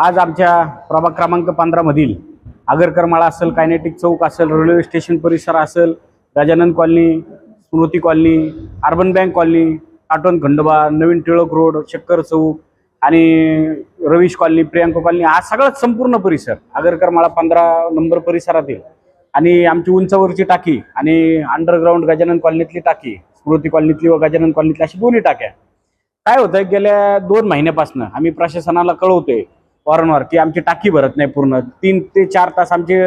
आज आमच्या प्रभाग क्रमांक 15 मधील आगरकरमाळा असेल, कायनेटिक चौक असेल, रेल्वे स्टेशन परिसर असेल, Gajanan colony, Smruti colony, urban bank colony, काटोन खंडोबा, नवीन टिळक रोड, शक्कर चौक आणि रवीश कॉलनी, प्रियांका कॉलनी, हा सगळा संपूर्ण परिसर आगरकरमाळा 15 नंबर परिसरातील आणि आमची उंचावरची टाकी आणि अंडरग्राऊंड गजानन कॉलनीतली टाकी, स्मृती कॉलनीतली व गजानन कॉलनीतली अशी दोन्ही टाक्या. काय होतं, गेल्या 2 महिन्यापासून आम्ही प्रशासनाला कळवतोय वारंवार की आमची टाकी भरत नाही. पूर्ण 3 ते 4 तास आमची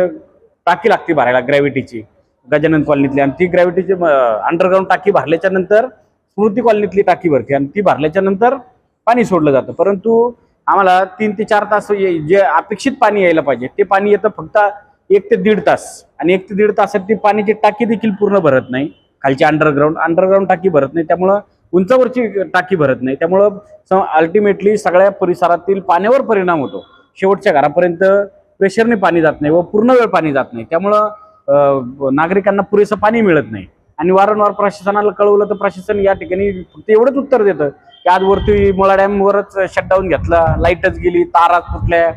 टाकी लागते भरायला ग्रॅव्हिटीची गजानन कॉलनीतली, आणि ती ग्रॅव्हिटीची अंडरग्राऊंड टाकी भरल्याच्या नंतर स्मृती कॉलनीतली टाकी भरते आणि ती भरल्याच्या नंतर पाणी सोडलं जातं. परंतु आम्हाला 3 ते 4 तास जे अपेक्षित पाणी यायला पाहिजे ते पाणी येतं फक्त 1 ते 1.5 तास, आणि 1 ते 1.5 तासात ती पाण्याची टाकी देखील पूर्ण भरत नाही. खालची अंडरग्राऊंड टाकी भरत नाही, त्यामुळं उंचावरची टाकी भरत नाही. त्यामुळं अल्टिमेटली सगळ्या परिसरातील पाण्यावर परिणाम होतो. शेवटच्या घरापर्यंत प्रेशरने पाणी जात नाही व पूर्ण वेळ पाणी जात नाही. त्यामुळं नागरिकांना पुरेसं पाणी मिळत नाही. आणि वारंवार प्रशासनाला कळवलं तर प्रशासन या ठिकाणी फक्त एवढंच उत्तर देतं की आज वरती मुळा डॅमवरच शटडाऊन घेतला, लाईटच गेली, तारा तुटल्या,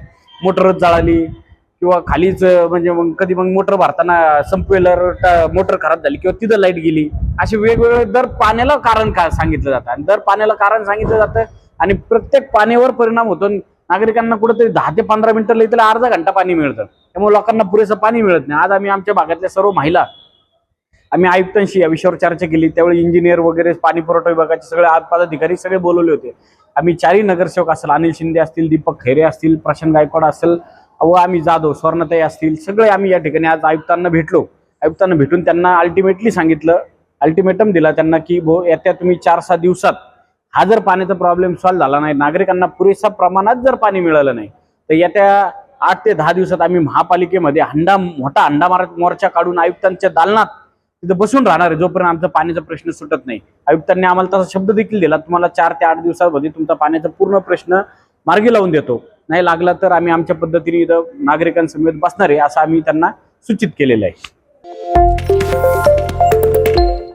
मोटरच जळाली, किंवा खालीच म्हणजे मग कधी मग मोटर भरताना संपवेलर मोटर खराब झाली किंवा तिथं लाईट गेली. असे वेगवेगळे दर पाण्याला कारण काय सांगितलं जातं आणि दर पाण्याला कारण सांगितलं जातं आणि प्रत्येक पाण्यावर परिणाम होतो. नागरिकांना कुठेतरी 10 ते 15 मिनिटं लई त्याला अर्धा घंटा पाणी मिळतं, त्यामुळे लोकांना पुरेसं पाणी मिळत नाही. आज आम्ही आमच्या भागातल्या सर्व महिला आम्ही आयुक्तांशी या विषयावर चर्चा केली. त्यावेळी इंजिनियर वगैरे, पाणी पुरवठा विभागाचे सगळे पदाधिकारी सगळे बोलवले होते. आम्ही 4ही नगरसेवक असेल, अनिल शिंदे असतील, दीपक खैरे असतील, प्रशांत गायकवाड असेल व आम्ही जाधव, स्वर्णताई असतील, सगळे आम्ही या ठिकाणी आज आयुक्तांना भेटलो. आयुक्तांना भेटून त्यांना अल्टिमेटली सांगितलं, अल्टिमेटम दिला त्यांना की येत्या तुम्ही 4-6 दिवसात हा जर पाण्याचा प्रॉब्लेम सॉल्व्ह झाला नाही, नागरिकांना पुरेशा प्रमाणात जर पाणी मिळालं नाही, तर येत्या 8 ते 10 दिवसात आम्ही महापालिकेमध्ये मोठा हंडा मोर्चा काढून आयुक्तांच्या दालनात तिथं बसून राहणार आहे, जोपर्यंत आमचा पाण्याचा प्रश्न सुटत नाही. आयुक्तांनी आम्हाला तसा शब्द देखील दिला, तुम्हाला 4 ते 8 दिवसांमध्ये तुमचा पाण्याचा पूर्ण प्रश्न मार्गी लावून देतो, नाही लागला तर आम्ही आमच्या पद्धतीने इथं नागरिकांसमवेत बसणार आहे, असं आम्ही त्यांना सूचित केलेलं आहे.